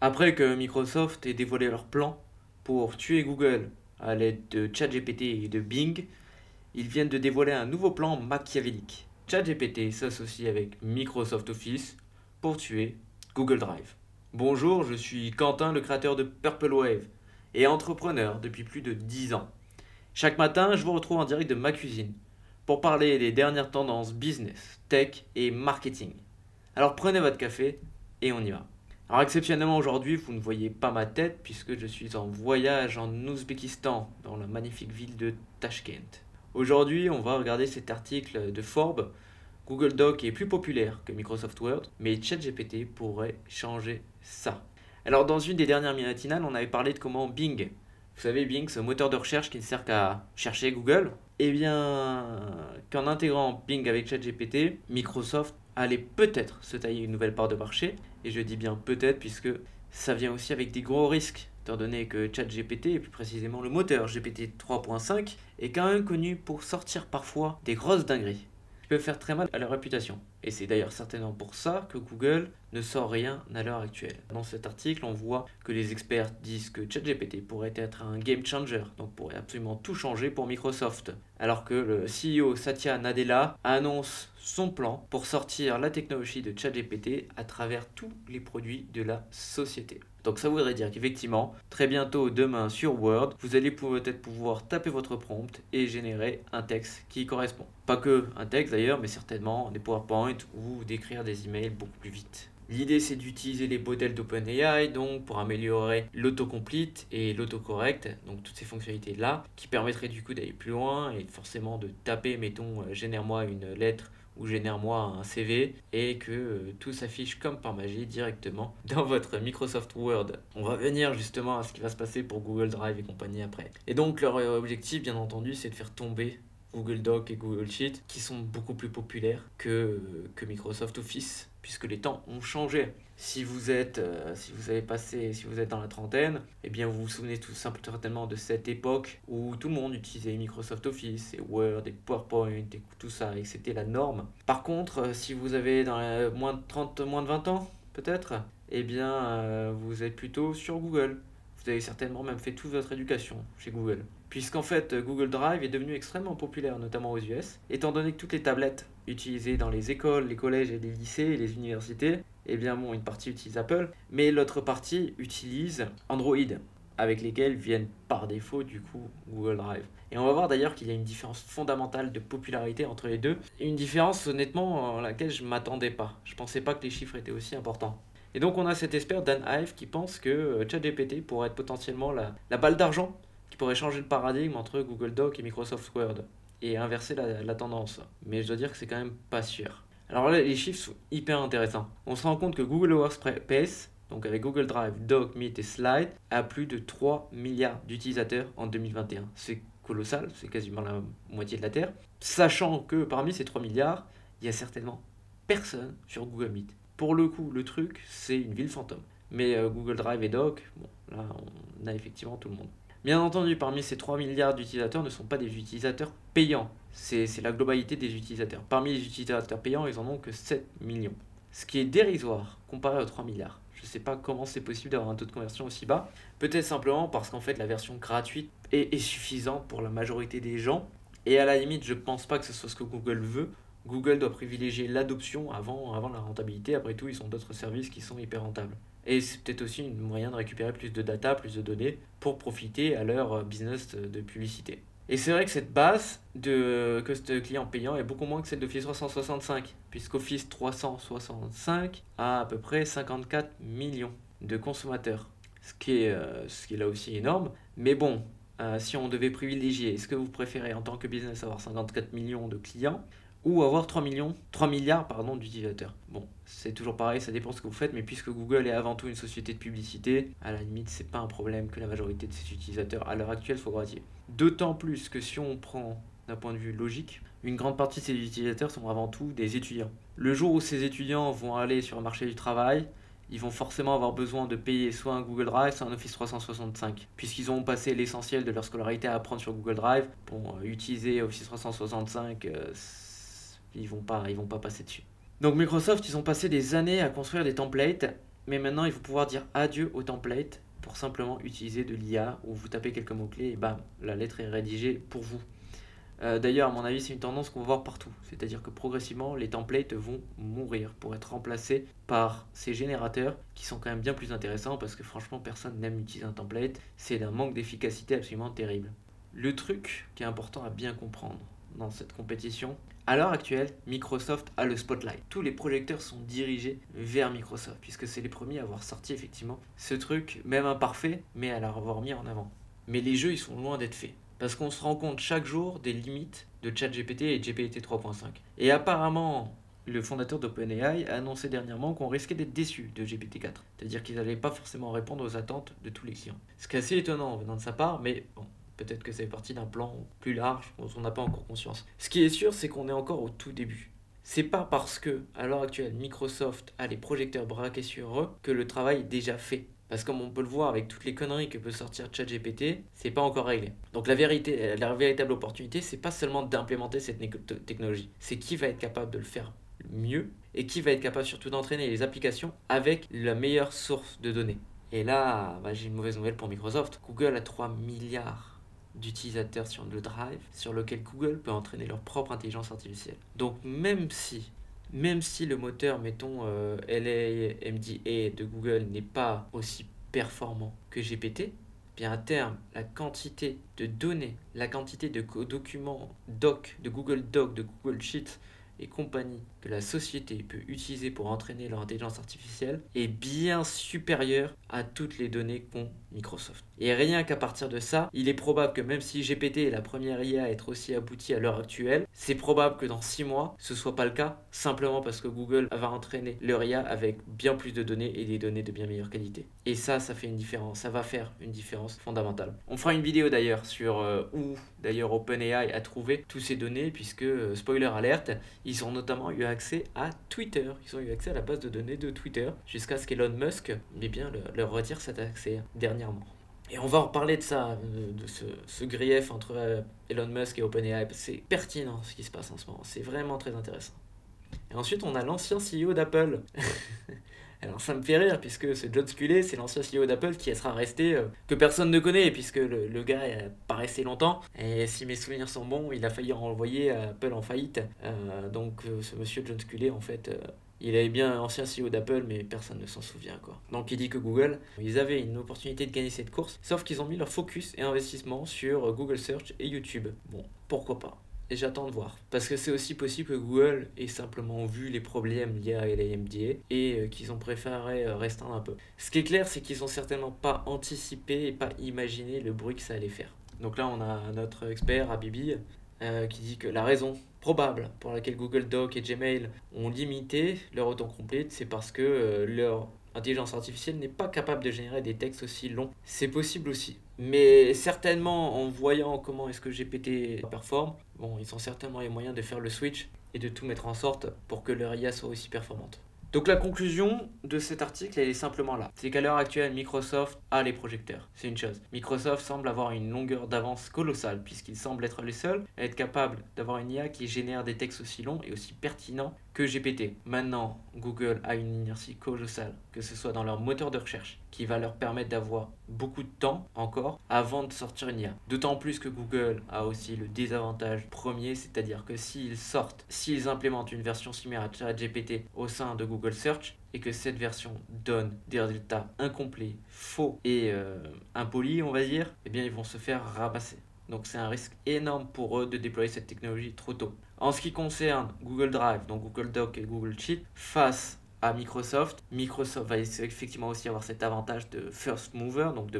Après que Microsoft ait dévoilé leur plan pour tuer Google à l'aide de ChatGPT et de Bing, ils viennent de dévoiler un nouveau plan machiavélique. ChatGPT s'associe avec Microsoft Office pour tuer Google Drive. Bonjour, je suis Quentin, le créateur de Purple Wave et entrepreneur depuis plus de 10 ans. Chaque matin, je vous retrouve en direct de ma cuisine pour parler des dernières tendances business, tech et marketing. Alors prenez votre café et on y va. Alors exceptionnellement aujourd'hui, vous ne voyez pas ma tête puisque je suis en voyage en Ouzbékistan, dans la magnifique ville de Tashkent. Aujourd'hui, on va regarder cet article de Forbes. Google Doc est plus populaire que Microsoft Word, mais ChatGPT pourrait changer ça. Alors dans une des dernières matinales, on avait parlé de comment Bing, vous savez Bing, ce moteur de recherche qui ne sert qu'à chercher Google, eh bien qu'en intégrant Bing avec ChatGPT, Microsoft allait peut-être se tailler une nouvelle part de marché, et je dis bien peut-être puisque ça vient aussi avec des gros risques, étant donné que ChatGPT, et plus précisément le moteur GPT 3.5, est quand même connu pour sortir parfois des grosses dingueries qui peuvent faire très mal à leur réputation. Et c'est d'ailleurs certainement pour ça que Google ne sort rien à l'heure actuelle. Dans cet article, on voit que les experts disent que ChatGPT pourrait être un game changer, donc pourrait absolument tout changer pour Microsoft. Alors que le CEO Satya Nadella annonce son plan pour sortir la technologie de ChatGPT à travers tous les produits de la société. Donc ça voudrait dire qu'effectivement, très bientôt demain sur Word, vous allez peut-être pouvoir taper votre prompt et générer un texte qui correspond. Pas que un texte d'ailleurs, mais certainement des PowerPoint ou d'écrire des emails beaucoup plus vite. L'idée c'est d'utiliser les modèles d'OpenAI donc pour améliorer l'autocomplete et l'autocorrect, donc toutes ces fonctionnalités là qui permettraient du coup d'aller plus loin et forcément de taper mettons génère-moi une lettre ou génère-moi un CV et que tout s'affiche comme par magie directement dans votre Microsoft Word. On va venir justement à ce qui va se passer pour Google Drive et compagnie après. Et donc leur objectif bien entendu c'est de faire tomber Google Doc et Google Sheet qui sont beaucoup plus populaires que Microsoft Office puisque les temps ont changé. Si vous êtes dans la trentaine, eh bien vous vous souvenez tout simplement de cette époque où tout le monde utilisait Microsoft Office et Word et PowerPoint et tout ça et que c'était la norme. Par contre, si vous avez moins de 30, moins de 20 ans peut-être, eh bien vous êtes plutôt sur Google. Vous avez certainement même fait toute votre éducation chez Google. Puisqu'en fait, Google Drive est devenu extrêmement populaire, notamment aux US, étant donné que toutes les tablettes utilisées dans les écoles, les collèges et les lycées et les universités, eh bien bon, une partie utilise Apple, mais l'autre partie utilise Android, avec lesquels viennent par défaut du coup Google Drive. Et on va voir d'ailleurs qu'il y a une différence fondamentale de popularité entre les deux, une différence honnêtement à laquelle je ne m'attendais pas. Je ne pensais pas que les chiffres étaient aussi importants. Et donc on a cet expert Dan Ive qui pense que ChatGPT pourrait être potentiellement la balle d'argent qui pourrait changer le paradigme entre Google Doc et Microsoft Word et inverser la tendance. Mais je dois dire que c'est quand même pas sûr. Alors là, les chiffres sont hyper intéressants. On se rend compte que Google Workspace, donc avec Google Drive, Doc, Meet et Slide, a plus de 3 milliards d'utilisateurs en 2021. C'est colossal, c'est quasiment la moitié de la Terre. Sachant que parmi ces 3 milliards, il y a certainement personne sur Google Meet. Pour le coup, le truc, c'est une ville fantôme. Mais Google Drive et Doc, bon, là, on a effectivement tout le monde. Bien entendu, parmi ces 3 milliards d'utilisateurs ne sont pas des utilisateurs payants. C'est la globalité des utilisateurs. Parmi les utilisateurs payants, ils en ont que 7 millions. Ce qui est dérisoire comparé aux 3 milliards. Je ne sais pas comment c'est possible d'avoir un taux de conversion aussi bas. Peut-être simplement parce qu'en fait la version gratuite est suffisante pour la majorité des gens. Et à la limite, je ne pense pas que ce soit ce que Google veut. Google doit privilégier l'adoption avant la rentabilité. Après tout, ils ont d'autres services qui sont hyper rentables. Et c'est peut-être aussi un moyen de récupérer plus de data, plus de données pour profiter à leur business de publicité. Et c'est vrai que cette base de clients payants est beaucoup moins que celle d'Office 365, puisqu'Office 365 a à peu près 54 millions de consommateurs, ce qui est là aussi énorme. Mais bon, si on devait privilégier, est-ce que vous préférez en tant que business avoir 54 millions de clients ou avoir 3 milliards d'utilisateurs. Bon, c'est toujours pareil, ça dépend de ce que vous faites, mais puisque Google est avant tout une société de publicité, à la limite, c'est pas un problème que la majorité de ses utilisateurs à l'heure actuelle soient gratuits. D'autant plus que si on prend d'un point de vue logique, une grande partie de ces utilisateurs sont avant tout des étudiants. Le jour où ces étudiants vont aller sur le marché du travail, ils vont forcément avoir besoin de payer soit un Google Drive, soit un Office 365. Puisqu'ils ont passé l'essentiel de leur scolarité à apprendre sur Google Drive, bon, utiliser Office 365, ils vont pas passer dessus. Donc Microsoft, ils ont passé des années à construire des templates Mais maintenant, il faut pouvoir dire adieu au template pour simplement utiliser de l'IA où vous tapez quelques mots-clés et bam, la lettre est rédigée pour vous. D'ailleurs, à mon avis, c'est une tendance qu'on va voir partout. C'est-à-dire que progressivement, les templates vont mourir pour être remplacés par ces générateurs qui sont quand même bien plus intéressants parce que franchement, personne n'aime utiliser un template. C'est d'un manque d'efficacité absolument terrible. Le truc qui est important à bien comprendre dans cette compétition, à l'heure actuelle, Microsoft a le spotlight. Tous les projecteurs sont dirigés vers Microsoft puisque c'est les premiers à avoir sorti effectivement ce truc, même imparfait, mais à l'avoir mis en avant. Mais les jeux, ils sont loin d'être faits. Parce qu'on se rend compte chaque jour des limites de ChatGPT et GPT 3.5. Et apparemment, le fondateur d'OpenAI a annoncé dernièrement qu'on risquait d'être déçu de GPT-4. C'est-à-dire qu'ils n'allaient pas forcément répondre aux attentes de tous les clients. Ce qui est assez étonnant venant de sa part, mais bon, peut-être que c'est partie d'un plan plus large dont on n'a pas encore conscience. Ce qui est sûr, c'est qu'on est encore au tout début. C'est pas parce que, à l'heure actuelle, Microsoft a les projecteurs braqués sur eux que le travail est déjà fait. Parce que comme on peut le voir avec toutes les conneries que peut sortir ChatGPT, c'est pas encore réglé. Donc la véritable opportunité, c'est pas seulement d'implémenter cette technologie, c'est qui va être capable de le faire mieux et qui va être capable surtout d'entraîner les applications avec la meilleure source de données. Et là, j'ai une mauvaise nouvelle pour Microsoft. Google a 3 milliards d'utilisateurs sur le Drive, sur lequel Google peut entraîner leur propre intelligence artificielle. Donc même si le moteur, mettons, LaMDA de Google n'est pas aussi performant que GPT, bien à terme, la quantité de données, la quantité de documents doc, de Google Doc, de Google Sheets et compagnie que la société peut utiliser pour entraîner leur intelligence artificielle est bien supérieure à toutes les données qu'ont Microsoft. Et rien qu'à partir de ça, il est probable que même si GPT est la première IA à être aussi aboutie à l'heure actuelle, c'est probable que dans 6 mois, ce soit pas le cas, simplement parce que Google va entraîner leur IA avec bien plus de données et des données de bien meilleure qualité. Et ça fait une différence, ça va faire une différence fondamentale. On fera une vidéo d'ailleurs sur où d'ailleurs OpenAI a trouvé toutes ces données, puisque, spoiler alerte, ils ont notamment eu accès à Twitter. Ils ont eu accès à la base de données de Twitter jusqu'à ce qu'Elon Musk leur retire cet accès dernièrement. Et on va en reparler de ça, de ce grief entre Elon Musk et OpenAI. C'est pertinent ce qui se passe en ce moment. C'est vraiment très intéressant. Et ensuite, on a l'ancien CEO d'Apple. Alors ça me fait rire puisque ce John Sculley, c'est l'ancien CEO d'Apple qui sera resté, que personne ne connaît puisque le gars est pas resté longtemps. Et si mes souvenirs sont bons, il a failli renvoyer Apple en faillite. Donc ce monsieur John Sculley, en fait, il est bien ancien CEO d'Apple, mais personne ne s'en souvient, quoi. Donc il dit que Google, ils avaient une opportunité de gagner cette course, sauf qu'ils ont mis leur focus et investissement sur Google Search et YouTube. Bon, pourquoi pas? Et j'attends de voir. Parce que c'est aussi possible que Google ait simplement vu les problèmes liés à LaMDA et qu'ils ont préféré restreindre un peu. Ce qui est clair, c'est qu'ils n'ont certainement pas anticipé et pas imaginé le bruit que ça allait faire. Donc là, on a notre expert, Habibi, qui dit que la raison probable pour laquelle Google Doc et Gmail ont limité leur autocomplete, c'est parce que leur intelligence artificielle n'est pas capable de générer des textes aussi longs. C'est possible aussi. Mais certainement, en voyant comment est-ce que GPT performe, bon, ils ont certainement les moyens de faire le switch et de tout mettre en sorte pour que leur IA soit aussi performante. Donc la conclusion de cet article, elle est simplement là. C'est qu'à l'heure actuelle, Microsoft a les projecteurs. C'est une chose. Microsoft semble avoir une longueur d'avance colossale, puisqu'ils semblent être les seuls à être capables d'avoir une IA qui génère des textes aussi longs et aussi pertinents que GPT. Maintenant, Google a une inertie colossale, que ce soit dans leur moteur de recherche, qui va leur permettre d'avoir beaucoup de temps encore avant de sortir une IA. D'autant plus que Google a aussi le désavantage premier, c'est-à-dire que s'ils implémentent une version similaire à ChatGPT au sein de Google Search, et que cette version donne des résultats incomplets, faux et impolis, on va dire, eh bien ils vont se faire ramasser. Donc c'est un risque énorme pour eux de déployer cette technologie trop tôt. En ce qui concerne Google Drive, donc Google Doc et Google Sheet, face à Microsoft va effectivement aussi avoir cet avantage de first mover, donc de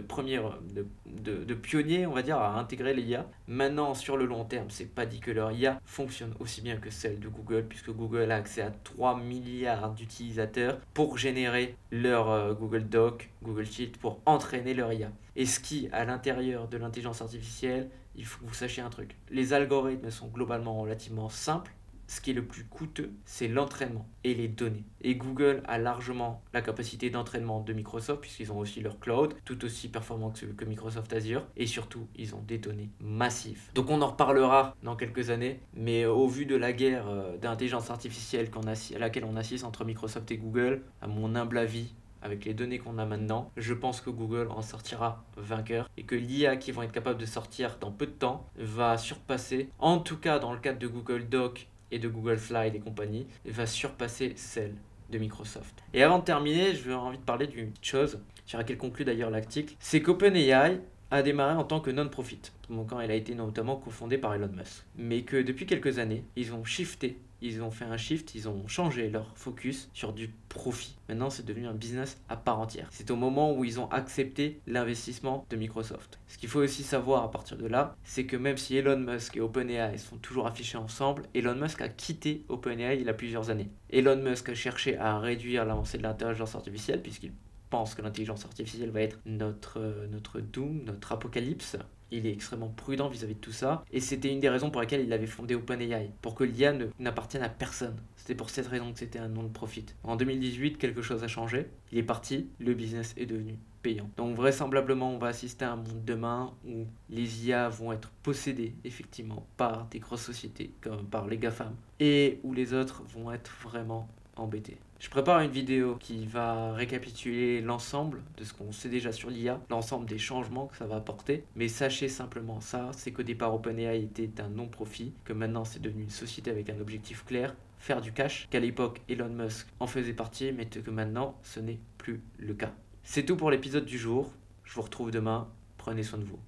pionnier, on va dire, à intégrer les IA. Maintenant, sur le long terme, c'est pas dit que leur IA fonctionne aussi bien que celle de Google, puisque Google a accès à 3 milliards d'utilisateurs pour générer leur Google Doc, Google Sheet, pour entraîner leur IA. Et ce qui, à l'intérieur de l'intelligence artificielle, il faut que vous sachiez un truc. Les algorithmes sont globalement relativement simples. Ce qui est le plus coûteux, c'est l'entraînement et les données. Et Google a largement la capacité d'entraînement de Microsoft, puisqu'ils ont aussi leur cloud, tout aussi performant que Microsoft Azure. Et surtout, ils ont des données massives. Donc on en reparlera dans quelques années. Mais au vu de la guerre d'intelligence artificielle à laquelle on assiste entre Microsoft et Google, à mon humble avis, avec les données qu'on a maintenant, je pense que Google en sortira vainqueur et que l'IA qu'ils vont être capables de sortir dans peu de temps va surpasser, en tout cas dans le cadre de Google Doc et de Google Slide et compagnie, va surpasser celle de Microsoft. Et avant de terminer, je vais envie de parler d'une petite chose sur laquelle conclut d'ailleurs l'article, c'est qu'OpenAI a démarré en tant que non-profit, quand elle a été notamment cofondée par Elon Musk. Mais que depuis quelques années, ils ont shifté, ils ont fait un shift, ils ont changé leur focus sur du profit. Maintenant, c'est devenu un business à part entière. C'est au moment où ils ont accepté l'investissement de Microsoft. Ce qu'il faut aussi savoir à partir de là, c'est que même si Elon Musk et OpenAI sont toujours affichés ensemble, Elon Musk a quitté OpenAI il y a plusieurs années. Elon Musk a cherché à réduire l'avancée de l'intelligence artificielle puisqu'il pense que l'intelligence artificielle va être notre doom, notre apocalypse. Il est extrêmement prudent vis-à-vis de tout ça. Et c'était une des raisons pour lesquelles il avait fondé OpenAI. Pour que l'IA n'appartienne à personne. C'était pour cette raison que c'était un non-profit. En 2018, quelque chose a changé. Il est parti. Le business est devenu payant. Donc vraisemblablement, on va assister à un monde demain où les IA vont être possédées effectivement par des grosses sociétés comme par les GAFAM. Et où les autres vont être vraiment embêtés. Je prépare une vidéo qui va récapituler l'ensemble de ce qu'on sait déjà sur l'IA, l'ensemble des changements que ça va apporter. Mais sachez simplement ça, c'est qu'au départ OpenAI était un non-profit, que maintenant c'est devenu une société avec un objectif clair, faire du cash, qu'à l'époque Elon Musk en faisait partie, mais que maintenant ce n'est plus le cas. C'est tout pour l'épisode du jour, je vous retrouve demain, prenez soin de vous.